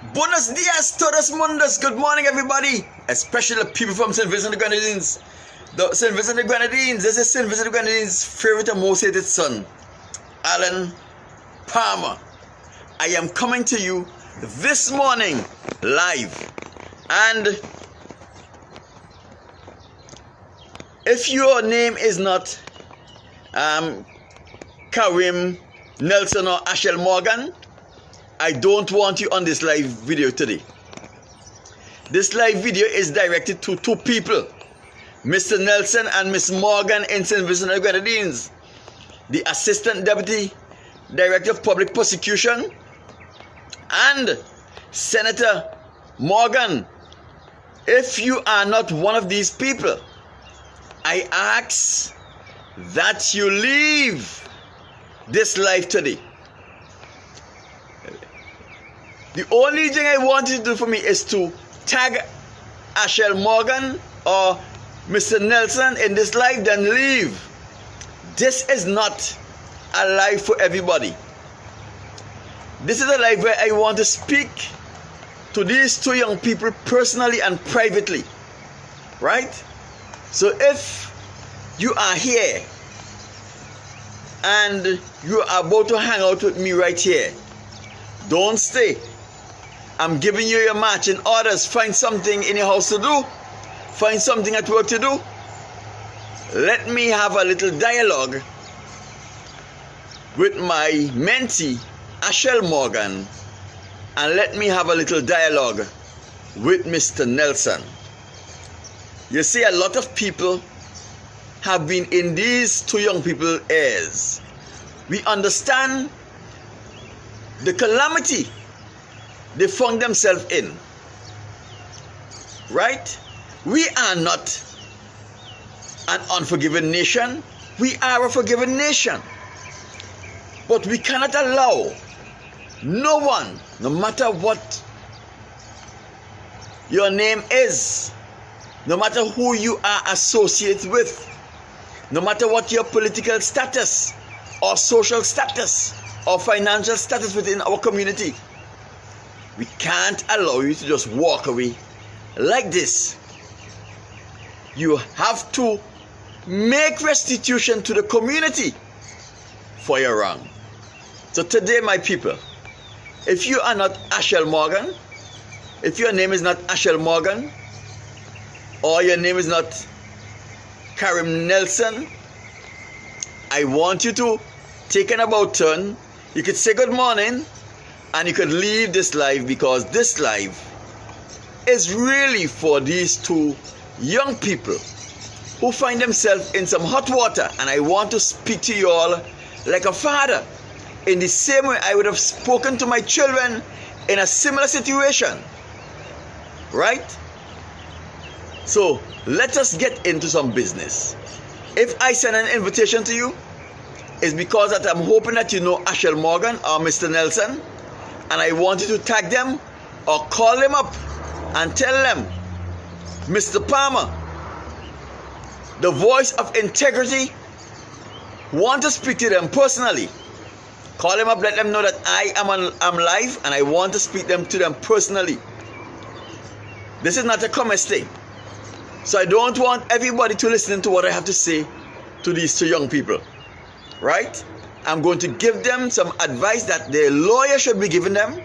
Buenos dias, todos mundos. Good morning, everybody. Especially the people from St. Vincent and the Grenadines. St. Vincent and the Grenadines. This is St. Vincent and the Grenadines' favorite and most hated son, Alan Palmer. I am coming to you this morning live. And if your name is not Karim Nelson or Ashell Morgan, I don't want you on this live video today. This live video is directed to two people, Mr. Nelson and Miss Morgan in St. Vincent and the Grenadines, the Assistant Deputy Director of Public Prosecution, and Senator Morgan. If you are not one of these people, I ask that you leave this live today. The only thing I want you to do for me is to tag Ashell Morgan or Mr. Nelson in this live, then leave. This is not a live for everybody. This is a live where I want to speak to these two young people personally and privately. Right? So if you are here and you are about to hang out with me right here, don't stay. I'm giving you your marching orders. Find something in your house to do. Find something at work to do. Let me have a little dialogue with my mentee, Ashell Morgan, and let me have a little dialogue with Mr. Nelson. You see, a lot of people have been in these two young people's ears. We understand the calamity they found themselves in. Right? We are not an unforgiven nation. We are a forgiven nation. But we cannot allow no one, no matter what your name is, no matter who you are associated with, no matter what your political status or social status or financial status within our community, we can't allow you to just walk away like this. You have to make restitution to the community for your wrong. So today, my people, if you are not Ashell Morgan, if your name is not Ashell Morgan, or your name is not Karim Nelson, I want you to take an about turn. You could say good morning and you could leave this live, because this live is really for these two young people who find themselves in some hot water. And I want to speak to you all like a father, in the same way I would have spoken to my children in a similar situation. Right? So let us get into some business. If I send an invitation to you, it's because that I'm hoping that you know Ashell Morgan or Mr. Nelson, and I want you to tag them or call them up and tell them, Mr. Palmer, the voice of integrity, want to speak to them personally. Call them up, let them know that I'm live and I want to speak to them personally. This is not a commerce thing. So I don't want everybody to listen to what I have to say to these two young people. Right? I'm going to give them some advice that their lawyer should be giving them.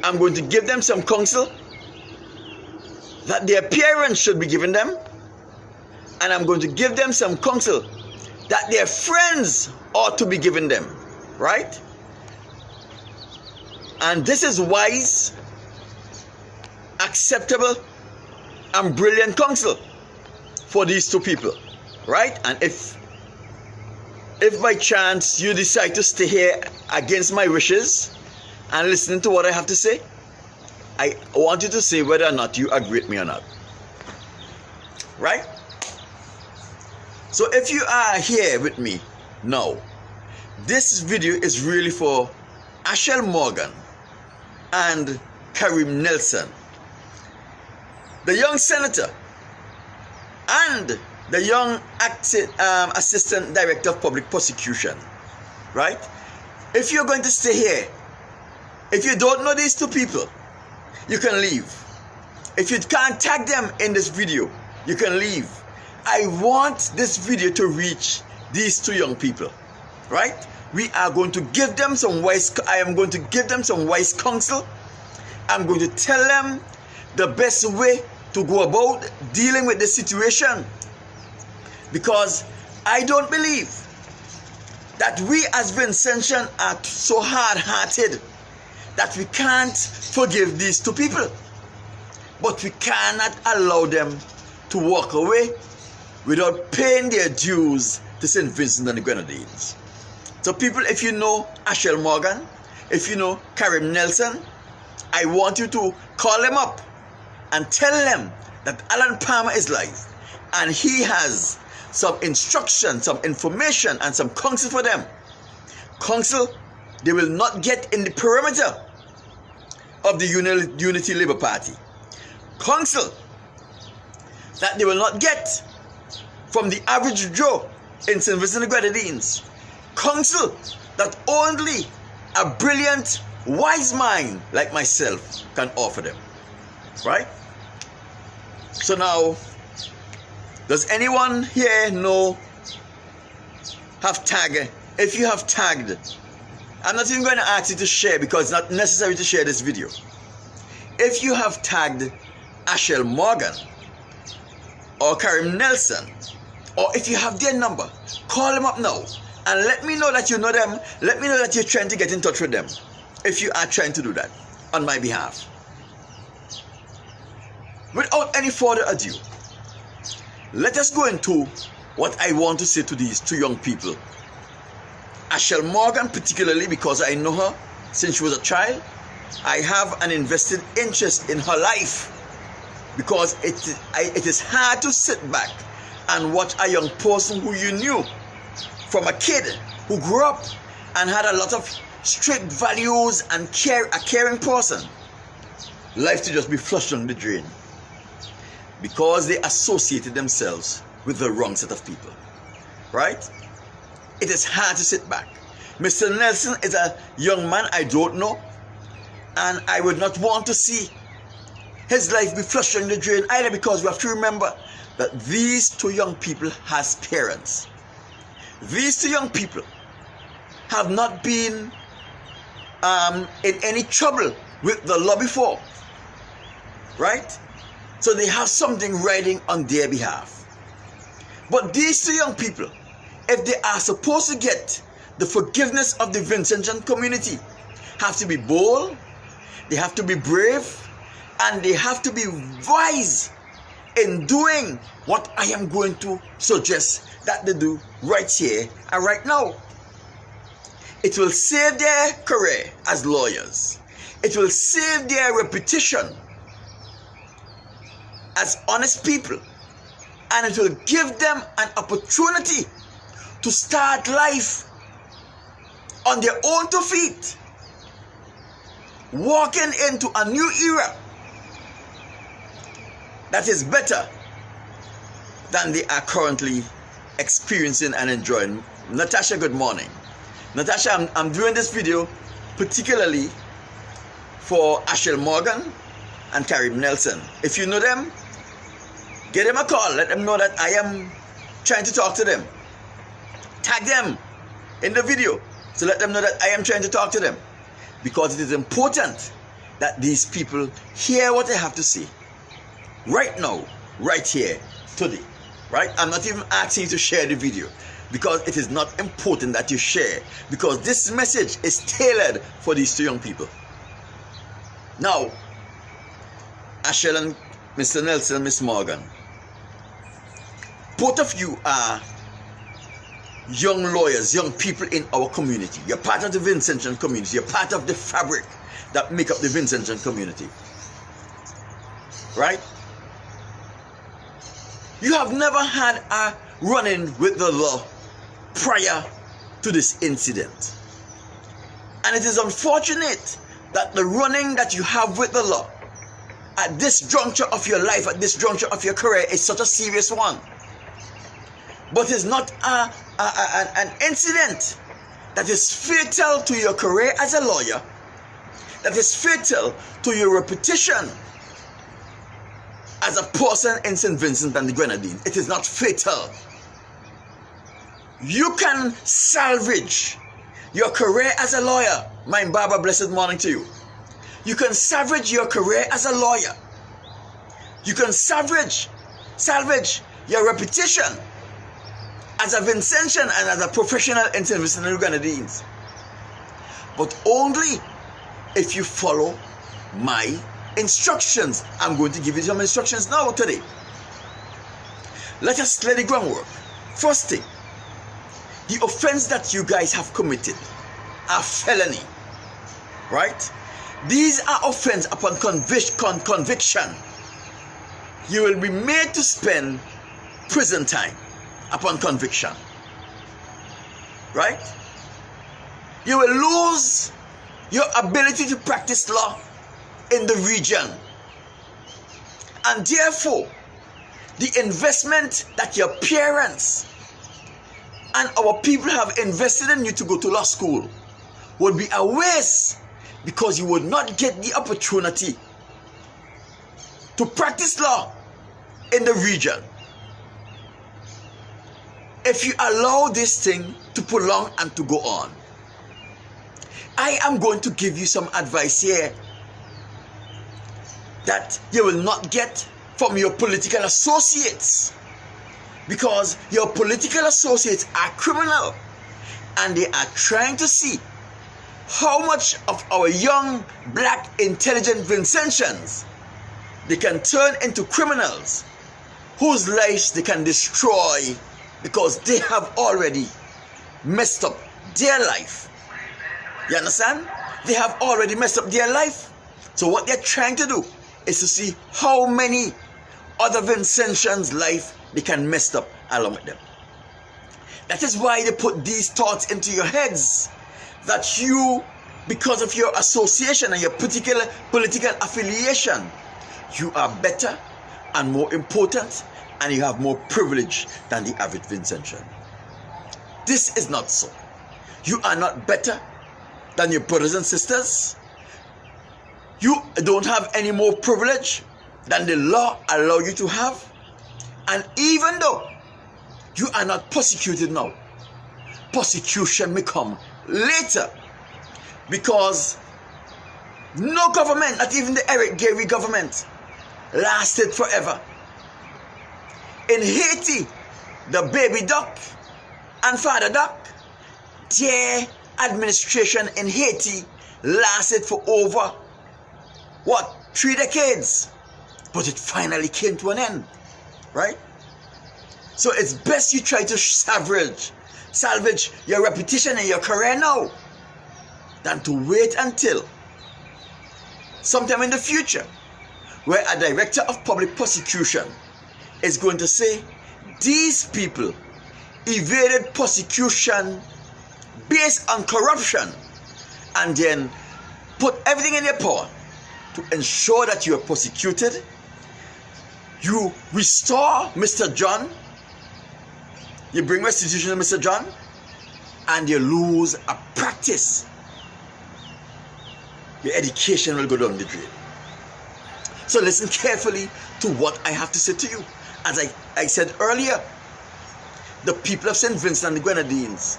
I'm going to give them some counsel that their parents should be giving them. And I'm going to give them some counsel that their friends ought to be giving them. Right? And this is wise, acceptable, and brilliant counsel for these two people. Right? And if by chance you decide to stay here against my wishes and listen to what I have to say, I want you to say whether or not you agree with me or not. Right? So if you are here with me now, this video is really for Ashell Morgan and Karim Nelson, the young senator and the young Assistant Director of Public Prosecution. Right? If you're going to stay here If you don't know these two people, you can leave. If you can't tag them in this video, you can leave. I want this video to reach these two young people, right? We are going to give them some wise, I am going to give them some wise counsel. I'm going to tell them the best way to go about dealing with the situation. Because I don't believe that we as Vincentian are so hard-hearted that we can't forgive these two people. But we cannot allow them to walk away without paying their dues to St. Vincent and the Grenadines. So people, if you know Ashell Morgan, if you know Karim Nelson, I want you to call them up and tell them that Alan Palmer is live and he has some instruction, some information and some counsel for them. Counsel they will not get in the perimeter of the Unity Labour Party. Counsel that they will not get from the average Joe in St. Vincent and the Grenadines. Counsel that only a brilliant, wise mind like myself can offer them. Right? So now, does anyone here know, have tagged? If you have tagged, I'm not even going to ask you to share because it's not necessary to share this video. If you have tagged Ashell Morgan or Karim Nelson, or if you have their number, call them up now and let me know that you know them. Let me know that you're trying to get in touch with them if you are trying to do that on my behalf. Without any further ado, let us go into what I want to say to these two young people. Ashell Morgan, particularly because I know her since she was a child. I have an invested interest in her life because it is hard to sit back and watch a young person who you knew from a kid who grew up and had a lot of strict values and a caring person, life to just be flushed down the drain because they associated themselves with the wrong set of people, right? It is hard to sit back. Mr. Nelson is a young man I don't know, and I would not want to see his life be flushed down the drain either, because we have to remember that these two young people has parents. These two young people have not been in any trouble with the law before, right? So they have something riding on their behalf. But these two young people, if they are supposed to get the forgiveness of the Vincentian community, have to be bold, they have to be brave, and they have to be wise in doing what I am going to suggest that they do right here and right now. It will save their career as lawyers. It will save their reputation as honest people. And it will give them an opportunity to start life on their own 2 feet, walking into a new era that is better than they are currently experiencing and enjoying. Natasha, good morning. Natasha, I'm doing this video particularly for Ashell Morgan and Karim Nelson. If you know them, get them a call. Let them know that I am trying to talk to them. Tag them in the video to let them know that I am trying to talk to them, because it is important that these people hear what I have to say right now, right here, today, right? I'm not even asking you to share the video because it is not important that you share, because this message is tailored for these two young people. Now, Ashell and Mr. Nelson, Miss Morgan, both of you are young lawyers, young people in our community. You're part of the Vincentian community. You're part of the fabric that make up the Vincentian community. Right? You have never had a run-in with the law prior to this incident. And it is unfortunate that the running that you have with the law at this juncture of your life, at this juncture of your career, is such a serious one. But it's not an incident that is fatal to your career as a lawyer, that is fatal to your reputation as a person in St. Vincent and the Grenadines. It is not fatal. You can salvage your career as a lawyer. My Baba, blessed morning to you. You can salvage your career as a lawyer. You can salvage your reputation as a Vincentian and as a professional in St. Vincent and the Grenadines. But only if you follow my instructions. I'm going to give you some instructions now today. Let us lay the groundwork. First thing, the offense that you guys have committed are felony, right? These are offense upon conviction. You will be made to spend prison time upon conviction, right? You will lose your ability to practice law in the region, and therefore the investment that your parents and our people have invested in you to go to law school would be a waste, because you would not get the opportunity to practice law in the region if you allow this thing to prolong and to go on. I am going to give you some advice here that you will not get from your political associates, because your political associates are criminal and they are trying to see how much of our young, black, intelligent Vincentians they can turn into criminals whose lives they can destroy, because they have already messed up their life. You understand? They have already messed up their life. So what they're trying to do is to see how many other Vincentians' life they can mess up along with them. That is why they put these thoughts into your heads, that you, because of your association and your particular political affiliation, you are better and more important and you have more privilege than the average Vincentian. This is not so. You are not better than your brothers and sisters. You don't have any more privilege than the law allow you to have. And even though you are not persecuted now, persecution may come later, because no government, not even the Eric Gary government, lasted forever. In Haiti, the baby duck and father duck, their administration in Haiti lasted for over 3 decades, but it finally came to an end, right? So it's best you try to salvage your reputation and your career now than to wait until sometime in the future, where a director of public prosecution is going to say these people evaded prosecution based on corruption, and then put everything in their power to ensure that you are prosecuted. You restore Mr. John, you bring restitution to Mr. John, and you lose a practice. Your education will go down the drain. So listen carefully to what I have to say to you. As I said earlier, the people of St. Vincent and the Grenadines,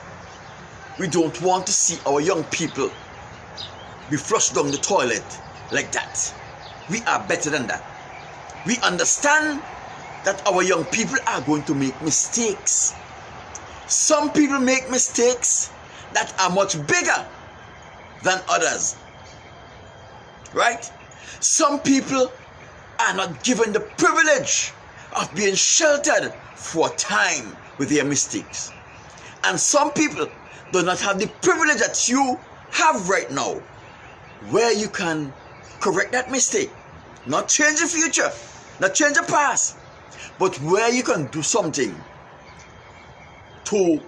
we don't want to see our young people be flushed down the toilet like that. We are better than that. We understand that our young people are going to make mistakes. Some people make mistakes that are much bigger than others, right? Some people are not given the privilege of being sheltered for a time with their mistakes. And some people do not have the privilege that you have right now, where you can correct that mistake, not change the future, not change the past, but where you can do something to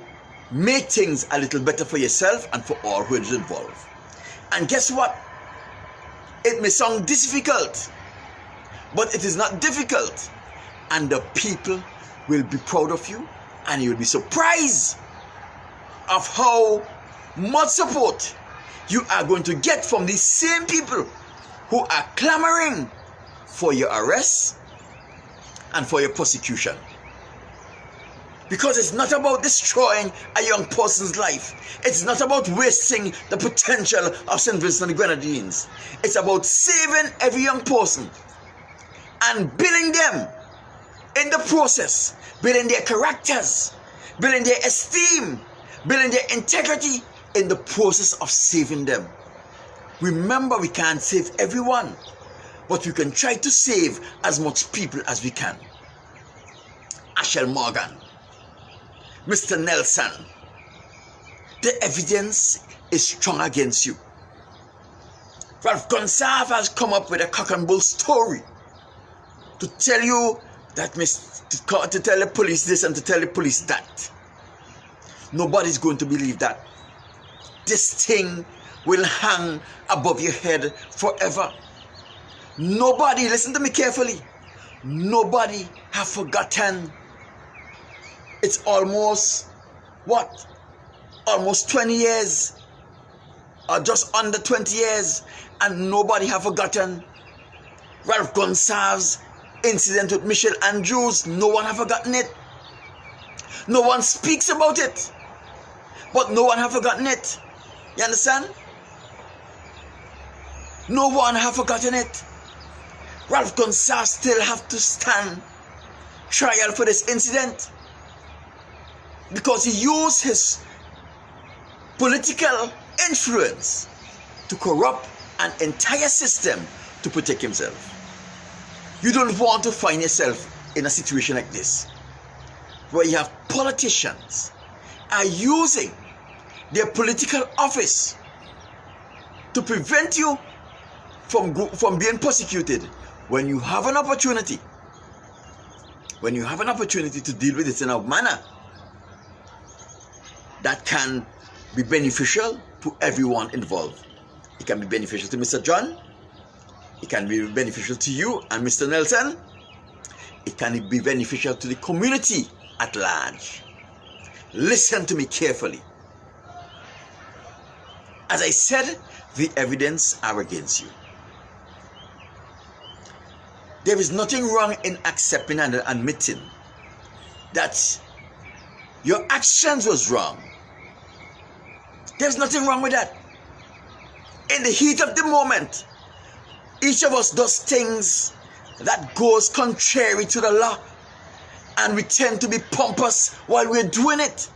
make things a little better for yourself and for all who is involved. And guess what? It may sound difficult, but it is not difficult. And the people will be proud of you, and you will be surprised of how much support you are going to get from these same people who are clamoring for your arrest and for your prosecution. Because it's not about destroying a young person's life. It's not about wasting the potential of St. Vincent and the Grenadines. It's about saving every young person and building them in the process, building their characters, building their esteem, building their integrity in the process of saving them. Remember, we can't save everyone, but we can try to save as much people as we can. Ashell Morgan, Mr. Nelson, the evidence is strong against you. Ralph Gonsalves has come up with a cock and bull story to tell you that, to tell the police this and to tell the police that. Nobody's going to believe that. This thing will hang above your head forever. Nobody, listen to me carefully, nobody have forgotten. It's almost, what? Almost 20 years, or just under 20 years, and nobody have forgotten Ralph Gonsalves' incident with Michelle Andrews. No one have forgotten it. No one speaks about it, but no one have forgotten it. You understand? No one have forgotten it. Ralph Gonsalves still have to stand trial for this incident because he used his political influence to corrupt an entire system to protect himself. You don't want to find yourself in a situation like this, where you have politicians are using their political office to prevent you from being prosecuted when you have an opportunity. When you have an opportunity to deal with it in a manner that can be beneficial to everyone involved. It can be beneficial to Mr. John. It can be beneficial to you and Mr. Nelson. It can be beneficial to the community at large. Listen to me carefully. As I said, the evidence are against you. There is nothing wrong in accepting and admitting that your actions was wrong. There's nothing wrong with that. In the heat of the moment, each of us does things that goes contrary to the law, and we tend to be pompous while we're doing it.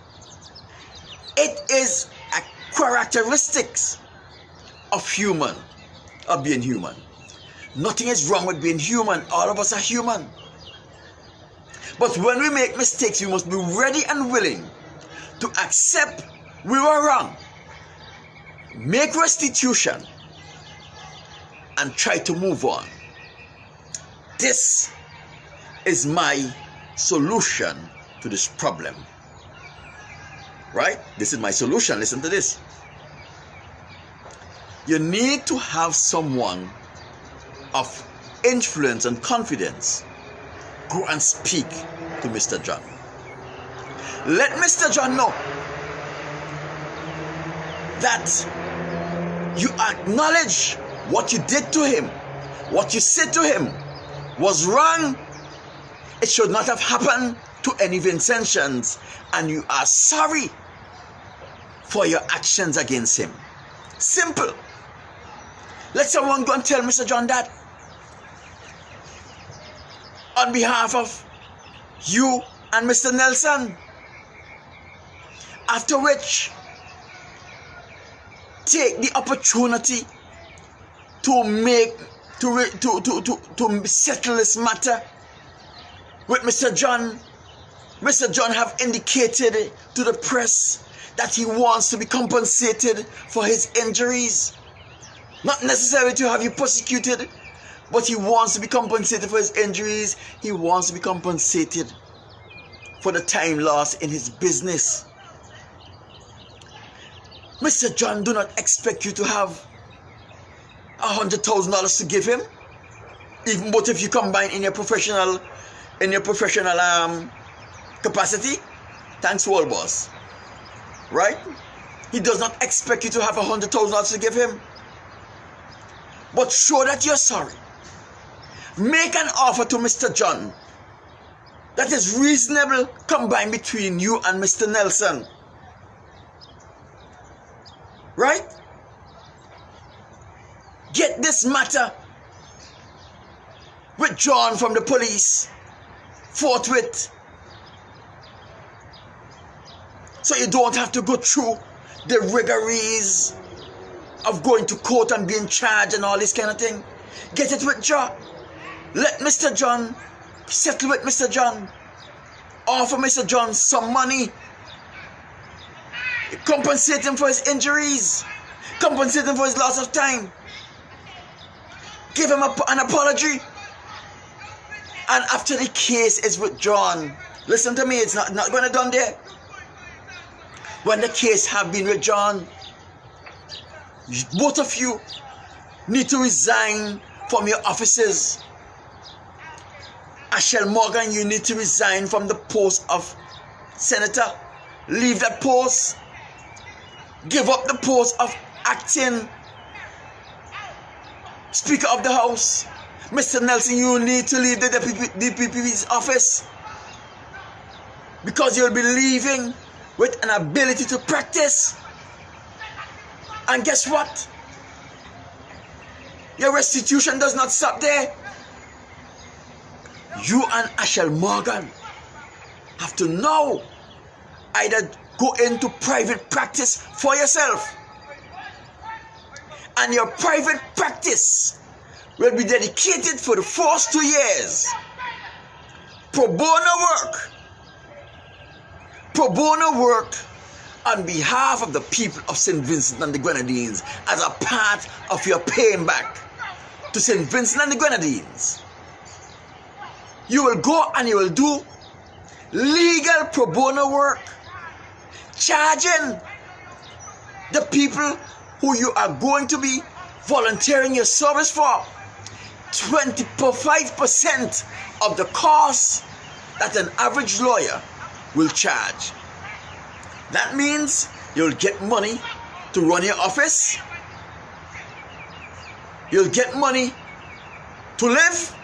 It is a characteristics of being human. Nothing is wrong with being human. All of us are human. But when we make mistakes, we must be ready and willing to accept we were wrong, make restitution, and try to move on. This is my solution to this problem. Right? This is my solution. Listen to this. You need to have someone of influence and confidence go and speak to Mr. John. Let Mr. John know that you acknowledge what you did to him, what you said to him was wrong. It should not have happened to any Vincentians, and you are sorry for your actions against him. Simple. Let someone go and tell Mr. John that on behalf of you and Mr. Nelson. After which, take the opportunity to settle this matter with Mr. John. Mr. John have indicated to the press that he wants to be compensated for his injuries. Not necessary to have you prosecuted, but he wants to be compensated for his injuries. He wants to be compensated for the time lost in his business. Mr. John do not expect you to have $100,000 to give him, even but if you combine in your professional capacity. Thanks, world boss. Right? He does not expect you to have $100,000 to give him. But show that you're sorry. Make an offer to Mr. John that is reasonable combined between you and Mr. Nelson. Right? Get this matter withdrawn from the police forthwith, so you don't have to go through the rigories of going to court and being charged and all this kind of thing. Get it withdrawn. Let Mr. John settle with Mr. John. Offer Mr. John some money. Compensate him for his injuries. Compensate him for his loss of time. Give him an apology. And after the case is withdrawn, listen to me, it's not going to done there. When the case have been withdrawn, both of you need to resign from your offices. Ashell Morgan, you need to resign from the post of senator. Leave that post. Give up the post of acting Speaker of the House. Mr. Nelson, you need to leave the DPP's office, because you'll be leaving with an ability to practice. And guess what? Your restitution does not stop there. You and Ashell Morgan have to now either go into private practice for yourself, and your private practice will be dedicated for the first 2 years. Pro bono work. Pro bono work on behalf of the people of St. Vincent and the Grenadines as a part of your paying back to St. Vincent and the Grenadines. You will go and you will do legal pro bono work, charging the people who you are going to be volunteering your service for 25% of the cost that an average lawyer will charge. That means you'll get money to run your office. You'll get money to live.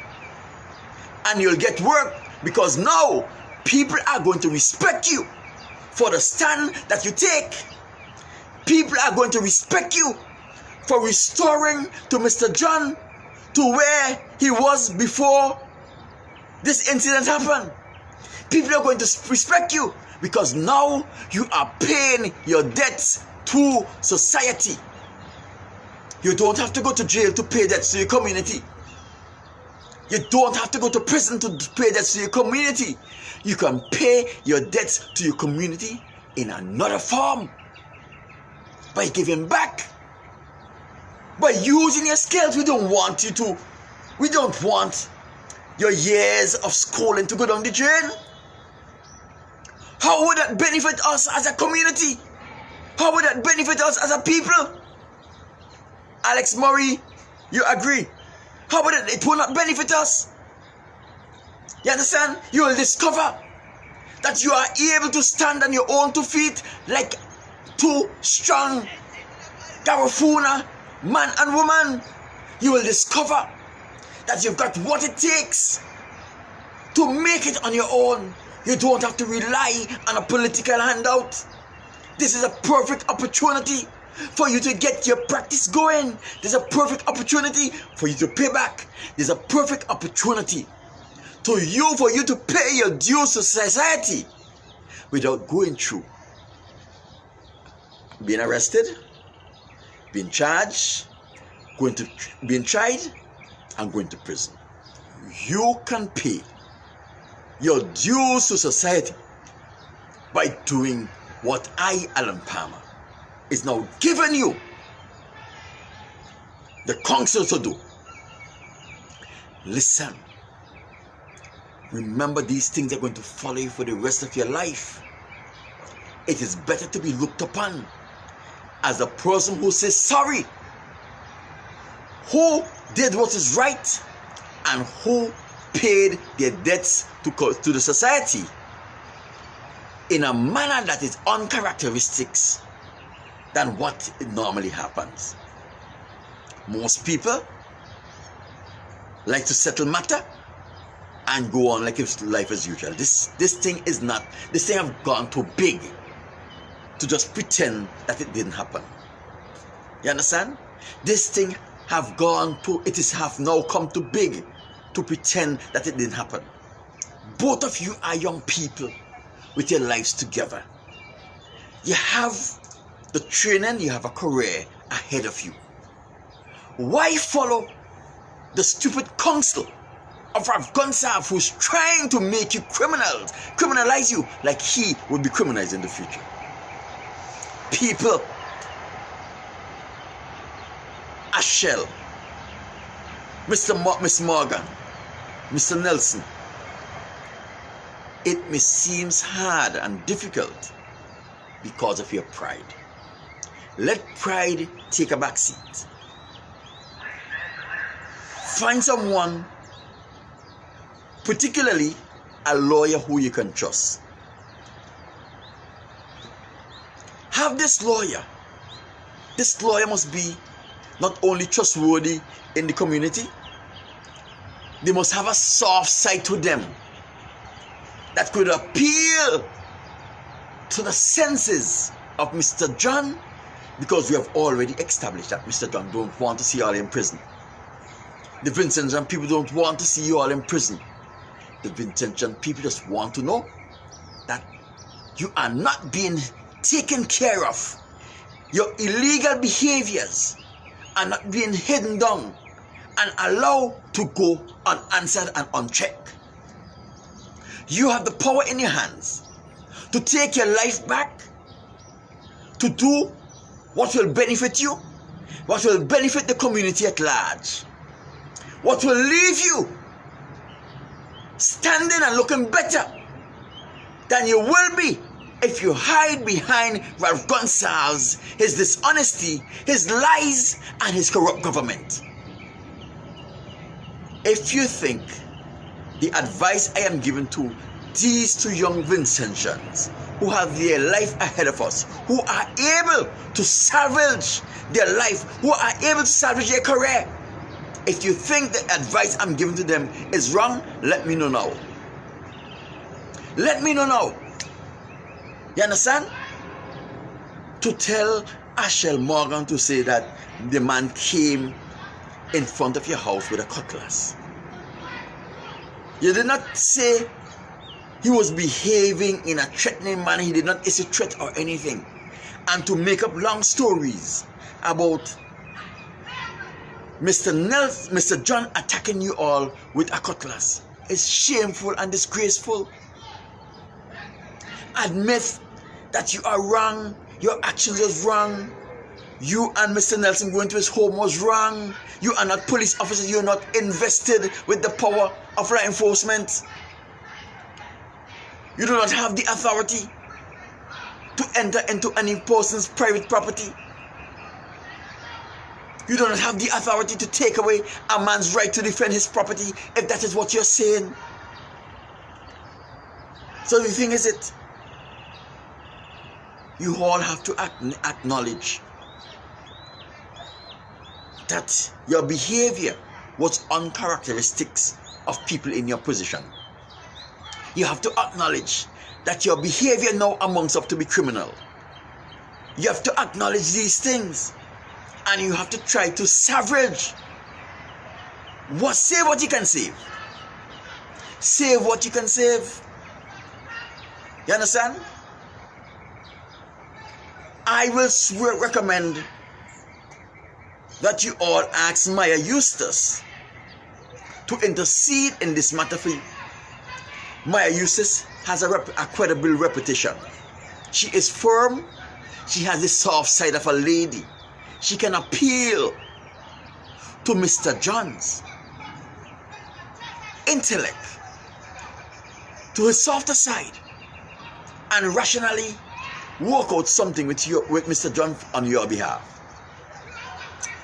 And you'll get work, because now people are going to respect you for the stand that you take. People are going to respect you for restoring to Mr. John to where he was before this incident happened. People are going to respect you because now you are paying your debts to society. You don't have to go to jail to pay debts to your community. You don't have to go to prison to pay debts to your community. You can pay your debts to your community in another form, by giving back, by using your skills. We don't want your years of schooling to go down the drain. How would that benefit us as a community? How would that benefit us as a people? Alex Murray, you agree? How would it will not benefit us? You understand? You will discover that you are able to stand on your own 2 feet like two strong Garifuna, man and woman. You will discover that you've got what it takes to make it on your own. You don't have to rely on a political handout. This is a perfect opportunity for you to get your practice going. There's a perfect opportunity for you to pay back. There's a perfect opportunity for you to pay your dues to society without going through being arrested, being charged, being tried, and going to prison. You can pay your dues to society by doing what I, Alan Palmer, is now giving you the counsel to do. Listen. Remember, these things are going to follow you for the rest of your life. It is better to be looked upon as a person who says sorry, who did what is right, and who paid their debts to the society in a manner that is uncharacteristic than what it normally happens. Most people like to settle matter and go on like it's life as usual. This thing have gone too big to just pretend that it didn't happen. You understand? This thing have now come too big to pretend that it didn't happen. Both of you are young people with your lives together. You have the training, you have a career ahead of you. Why follow the stupid counsel of a Gonsalve who's trying to make you criminalize you like he would be criminalized in the future? People, Ashell, Miss Morgan, Mr. Nelson, it may seem hard and difficult because of your pride. Let pride take a back seat. Find someone, particularly a lawyer who you can trust. Have this lawyer. This lawyer must be not only trustworthy in the community, they must have a soft side to them that could appeal to the senses of Mr. John, because we have already established that Mr. John don't want to see you all in prison. The Vincentian people don't want to see you all in prison. The Vincentian people just want to know that you are not being taken care of. Your illegal behaviors are not being hidden down and allowed to go unanswered and unchecked. You have the power in your hands to take your life back, to do what will benefit you, what will benefit the community at large, what will leave you standing and looking better than you will be if you hide behind Ralph Gonsalves, his dishonesty, his lies, and his corrupt government. If you think the advice I am giving to these two young Vincentians who have their life ahead of us, who are able to salvage their life, who are able to salvage their career, if you think the advice I'm giving to them is wrong, let me know now. Let me know now. You understand? To tell Ashell Morgan to say that the man came in front of your house with a cutlass. You did not say he was behaving in a threatening manner. He did not issue threat or anything. And to make up long stories about Mr. John attacking you all with a cutlass is shameful and disgraceful. Admit that you are wrong. Your actions was wrong. You and Mr. Nelson going to his home was wrong. You are not police officers. You are not invested with the power of law enforcement. You do not have the authority to enter into any person's private property. You do not have the authority to take away a man's right to defend his property, if that is what you're saying. So the thing is it, you all have to acknowledge that your behavior was uncharacteristic of people in your position. You have to acknowledge that your behavior now amounts up to be criminal. You have to acknowledge these things, and you have to try to salvage save what you can save. Save what you can save. You understand? I will recommend that you all ask Maya Eustace to intercede in this matter for you. Maya Eustace has a credible reputation. She is firm. She has the soft side of a lady. She can appeal to Mr. John's intellect, to his softer side, and rationally work out something with Mr. John on your behalf.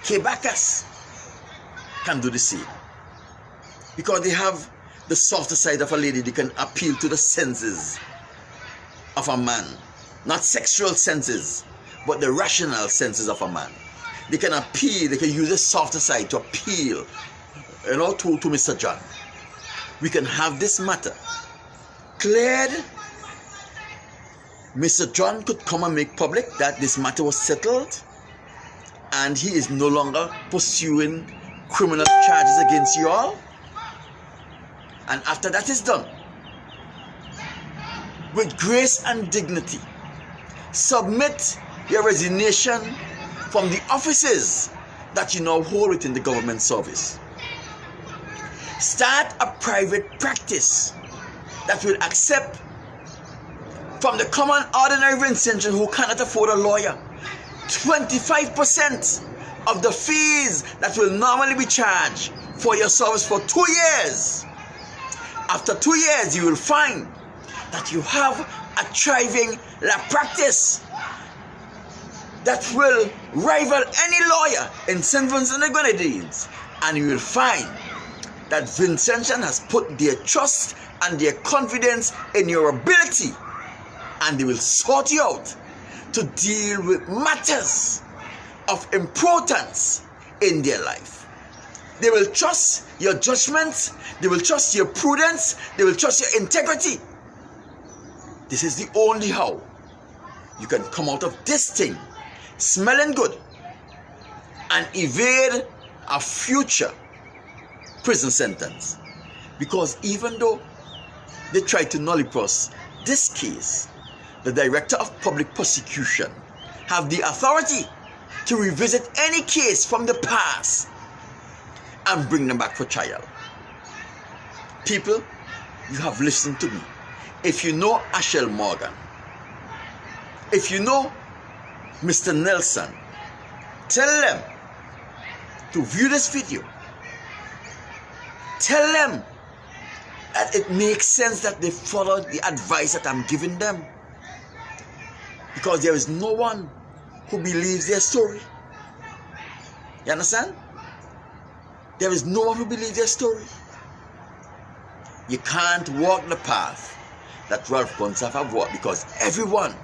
K-Bacchus can do the same, because they have the softer side of a lady. They can appeal to the senses of a man, not sexual senses, but the rational senses of a man. They can appeal, they can use the softer side to appeal, to Mr. John. We can have this matter cleared. Mr. John could come and make public that this matter was settled and he is no longer pursuing criminal charges against you all. And after that is done, with grace and dignity, submit your resignation from the offices that you now hold within the government service. Start a private practice that will accept from the common ordinary Vincentian who cannot afford a lawyer 25% of the fees that will normally be charged for your service for 2 years. After 2 years, you will find that you have a thriving law practice that will rival any lawyer in St. Vincent and the Grenadines, and you will find that Vincentian has put their trust and their confidence in your ability, and they will sort you out to deal with matters of importance in their life. They will trust your judgment, they will trust your prudence, they will trust your integrity. This is the only how you can come out of this thing smelling good and evade a future prison sentence. Because even though they tried to nullify this case, the Director of Public Prosecution have the authority to revisit any case from the past and bring them back for trial. People, you have listened to me. If you know Ashell Morgan, if you know Mr. Nelson, tell them to view this video. Tell them that it makes sense that they follow the advice that I'm giving them. Because there is no one who believes their story. You understand? There is no one who believes their story. You can't walk the path that Ralph Gonsalves have walked, because everyone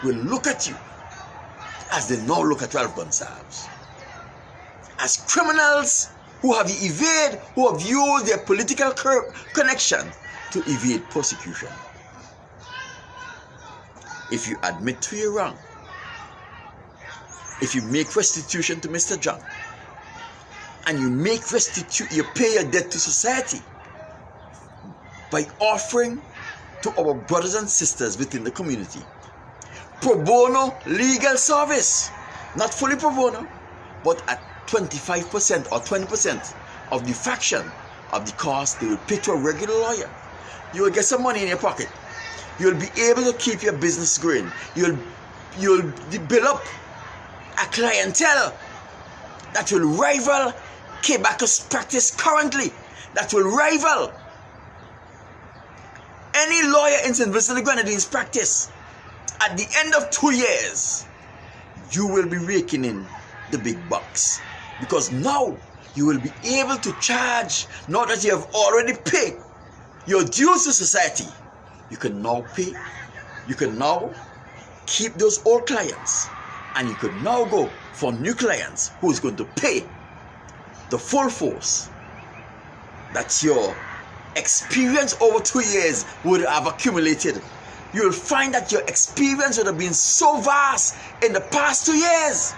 will look at you as they now look at Ralph Gonsalves, as criminals who have evaded, who have used their political connection to evade prosecution. If you admit to your wrong, if you make restitution to Mr. John, and you you pay your debt to society by offering to our brothers and sisters within the community pro bono legal service, not fully pro bono, but at 25% or 20% of the fraction of the cost they will pay to a regular lawyer, you will get some money in your pocket. You'll be able to keep your business going. You'll build up a clientele that will rival Quebec's practice currently, that will rival any lawyer in St. Vincent and the Grenadines practice. At the end of 2 years, you will be raking in the big bucks, because now you will be able to charge, now that you have already paid your dues to society. You can now pay, you can now keep those old clients, and you can now go for new clients who is going to pay the full force that your experience over 2 years would have accumulated. You will find that your experience would have been so vast in the past 2 years.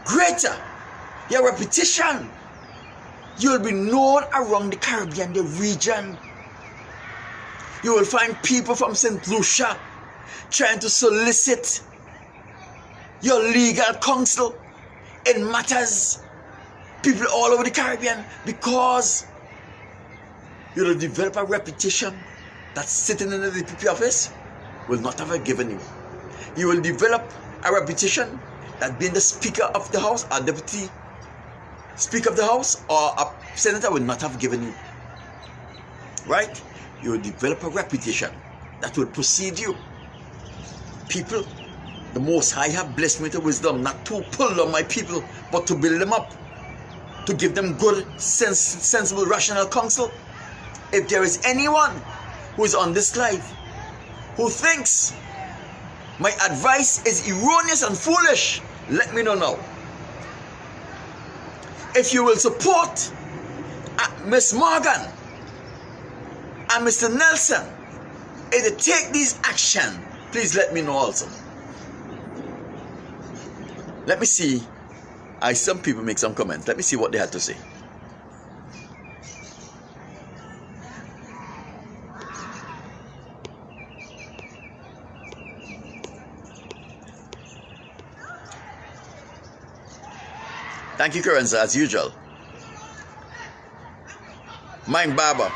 Greater, your reputation. You will be known around the Caribbean, the region. You will find people from St. Lucia trying to solicit your legal counsel in matters. People all over the Caribbean, because you will develop a reputation that sitting in the DPP office will not have given you. You will develop a reputation that being the Speaker of the House, or Deputy Speaker of the House, or a Senator will not have given you. Right? You will develop a reputation that will precede you. People, the Most High have blessed me with wisdom, not to pull down my people, but to build them up, to give them good, sensible, rational counsel. If there is anyone who is on this life who thinks my advice is erroneous and foolish, let me know now. If you will support Miss Morgan and Mr. Nelson, if they take these action, please let me know also. Let me see. Some people make some comments. Let me see what they had to say. Thank you, Karenza, as usual. Mind Baba.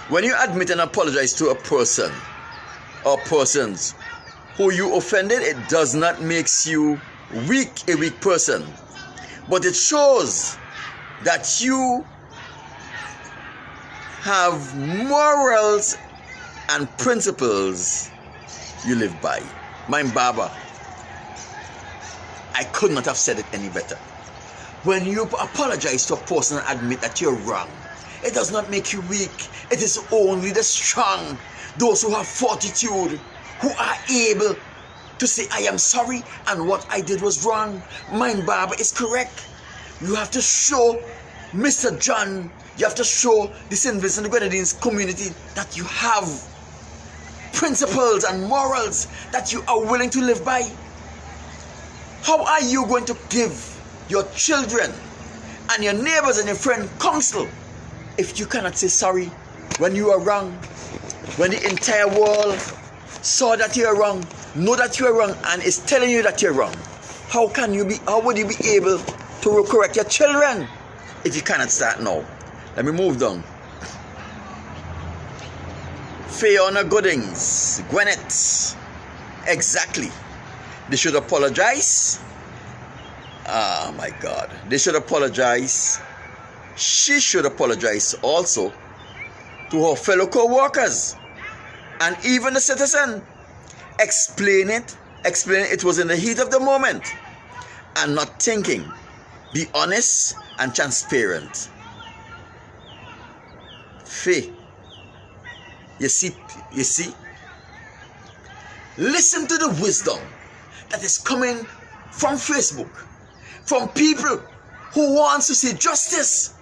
When you admit and apologize to a person or persons who you offended, it does not make you a weak person. But it shows that you have morals and principles you live by. Mind Baba. I could not have said it any better. When you apologize to a person and admit that you're wrong, it does not make you weak. It is only the strong, those who have fortitude, who are able to say, I am sorry and what I did was wrong. Mind Baba is correct. You have to show Mr. John, you have to show the St. Vincent and the Grenadines community that you have principles and morals that you are willing to live by. How are you going to give your children and your neighbors and your friends counsel if you cannot say sorry when you are wrong? When the entire world saw that you are wrong, know that you are wrong, and is telling you that you're wrong, how would you be able to correct your children if you cannot start now? Let me move down. Fiona Goodings, Gwinnett. Exactly. They should apologize. Oh my God. They should apologize. She should apologize also to her fellow co-workers and even the citizen. Explain it was in the heat of the moment and not thinking. Be honest and transparent. Faye. You see, listen to the wisdom that is coming from Facebook, from people who wants to see justice,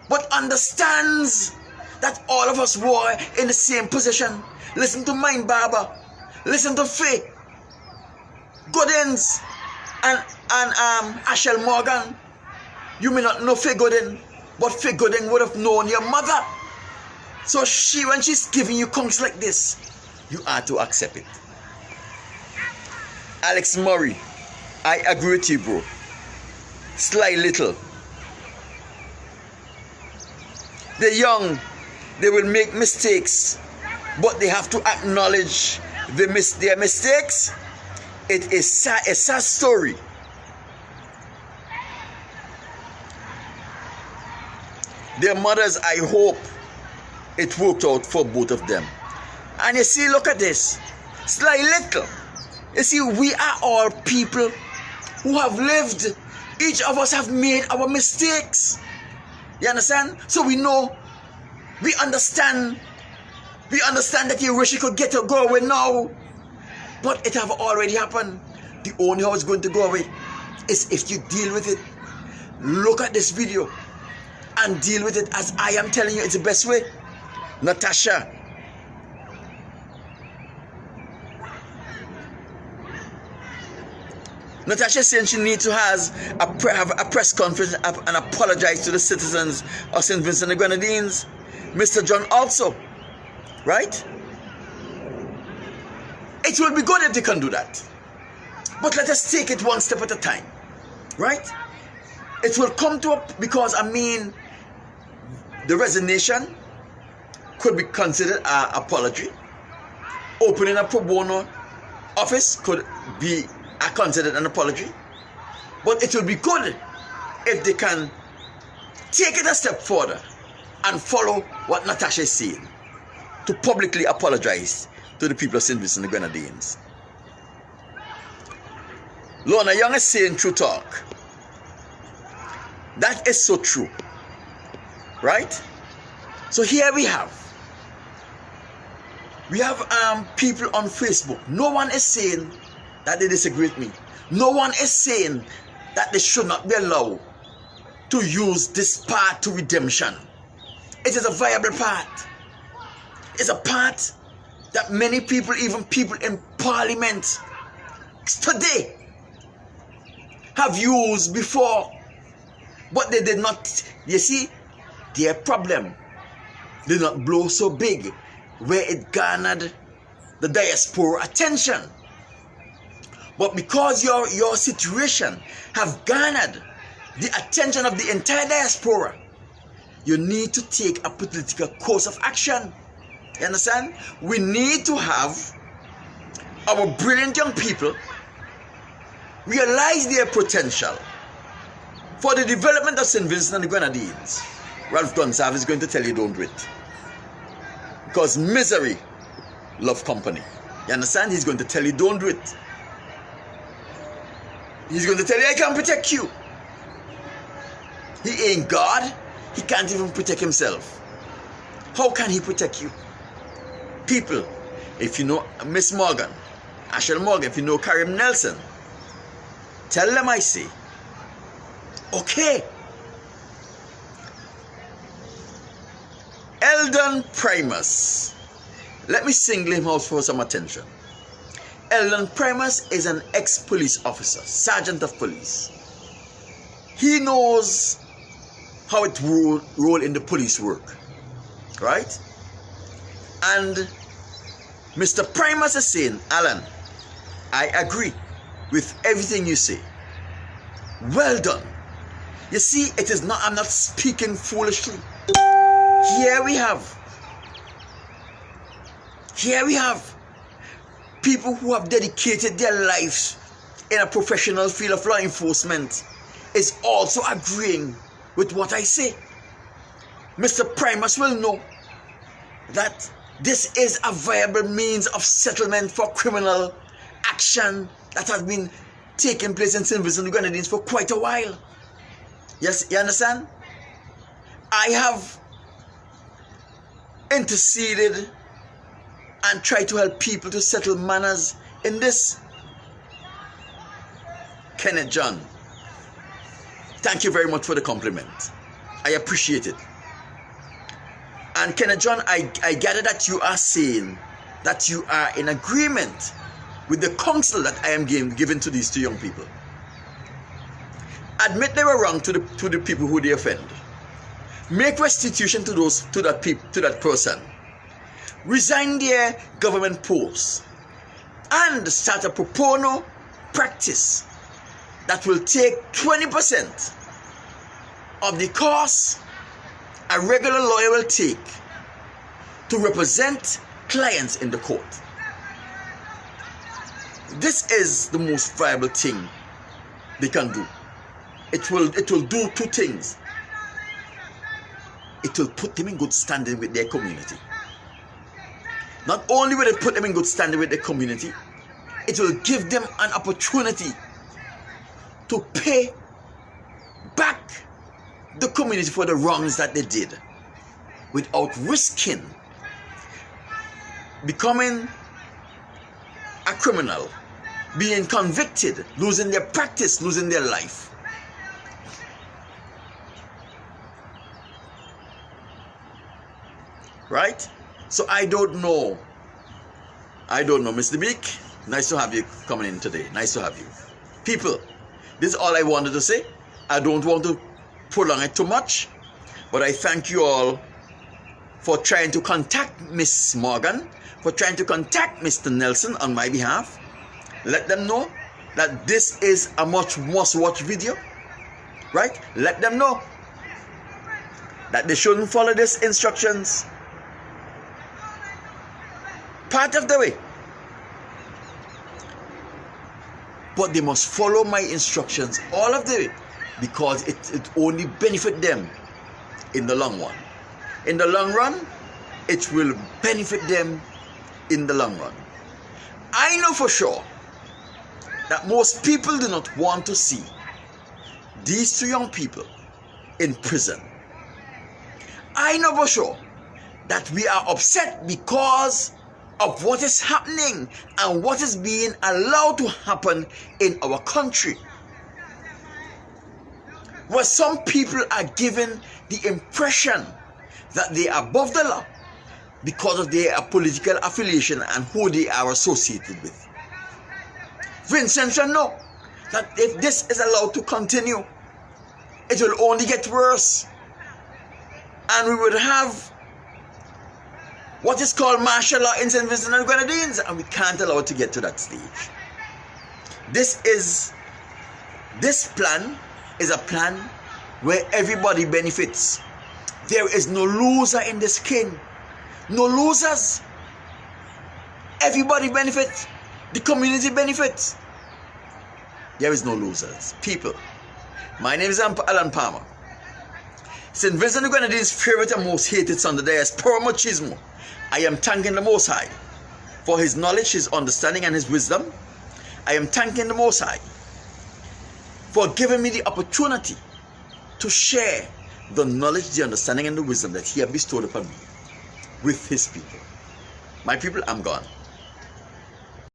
but understands that all of us were in the same position. Listen to Mind Baba, listen to Faye Goodins and Ashell Morgan. You may not know Faye Goodin, but Faye Goodin would have known your mother. So when she's giving you counsel like this, you are to accept it. Alex Murray, I agree with you, bro. Sly Little. They're young. They will make mistakes, but they have to acknowledge their mistakes. It is a sad story. Their mothers, I hope it worked out for both of them. And you see, look at this. Sly Little. You see, we are all people who have lived. Each of us have made our mistakes. You understand? So we know, we understand that you wish you could go away now. But it have already happened. The only how it's going to go away is if you deal with it. Look at this video and deal with it as I am telling you it's the best way. Natasha. Natasha saying she needs to have a press conference and apologize to the citizens of St. Vincent and the Grenadines. Mr. John also. Right? It will be good if they can do that. But let us take it one step at a time. Right? It will come to because the resignation could be considered an apology. Opening a pro bono office could be considered an apology. But it will be good if they can take it a step further and follow what Natasha is saying, to publicly apologize to the people of St. Vincent and the Grenadines. Lorna Young is saying true talk. That is so true. Right? So here we have We have people on Facebook. No one is saying that they disagree with me. No one is saying that they should not be allowed to use this path to redemption. It is a viable path. It's a path that many people, even people in parliament today, have used before, but they did not. You see, their problem did not blow so big where it garnered the diaspora attention. But because your situation have garnered the attention of the entire diaspora, you need to take a political course of action. You understand? We need to have our brilliant young people realize their potential for the development of St. Vincent and the Grenadines. Ralph Gonsalves is going to tell you don't do it. Because misery love company. You understand? He's going to tell you don't do it. He's going to tell you I can't protect you. He ain't God. He can't even protect himself. How can he protect you? People, if you know Miss Morgan, Ashell Morgan, if you know Karim Nelson, tell them I say, okay. Eldon Primus. Let me single him out for some attention. Eldon Primus is an ex-police officer, sergeant of police. He knows how it roll in the police work, right? And Mr. Primus is saying, Alan, I agree with everything you say. Well done. You see, it is not, I'm not speaking foolishly. Here we have people who have dedicated their lives in a professional field of law enforcement is also agreeing with what I say. Mr. Primus will know that this is a viable means of settlement for criminal action that has been taking place in St. Vincent and the Grenadines for quite a while. Yes, you understand? I have interceded and tried to help people to settle matters in this. Kenneth John, thank you very much for the compliment. I appreciate it. And Kenneth John, I gather that you are saying that you are in agreement with the counsel that I am giving to these two young people. Admit they were wrong to the people who they offend. Make restitution to that person. Resign their government posts and start a probono practice that will take 20% of the cost a regular lawyer will take to represent clients in the court. This is the most viable thing they can do. It will do two things. It will put them in good standing with their community. Not only will it put them in good standing with their community, it will give them an opportunity to pay back the community for the wrongs that they did without risking becoming a criminal, being convicted, losing their practice, losing their life. Right? So I don't know, Mr. Beak. Nice to have you coming in today. Nice to have you. People, this is all I wanted to say. I don't want to prolong it too much, but I thank you all for trying to contact Miss Morgan, for trying to contact Mr. Nelson on my behalf. Let them know that this is a must-watch video, right? Let them know that they shouldn't follow these instructions part of the way, but they must follow my instructions all of the way, because it only benefit them in the long run. In the long run, it will benefit them in the long run. I know for sure that most people do not want to see these two young people in prison. I know for sure that we are upset because of what is happening and what is being allowed to happen in our country, where some people are given the impression that they are above the law because of their political affiliation and who they are associated with. Vincent should know that if this is allowed to continue, it will only get worse, and we would have what is called martial law in St. Vincent and Grenadines, and we can't allow it to get to that stage. This plan is a plan where everybody benefits. There is no loser in this king. No losers. Everybody benefits. The community benefits. There is no losers. People. My name is Alan Palmer. St. Vincent and Grenadines' favorite and most hated son today is Puro Machismo. I am thanking the Most High for his knowledge, his understanding, and his wisdom. I am thanking the Most High for giving me the opportunity to share the knowledge, the understanding, and the wisdom that he has bestowed upon me with his people. My people, I'm gone.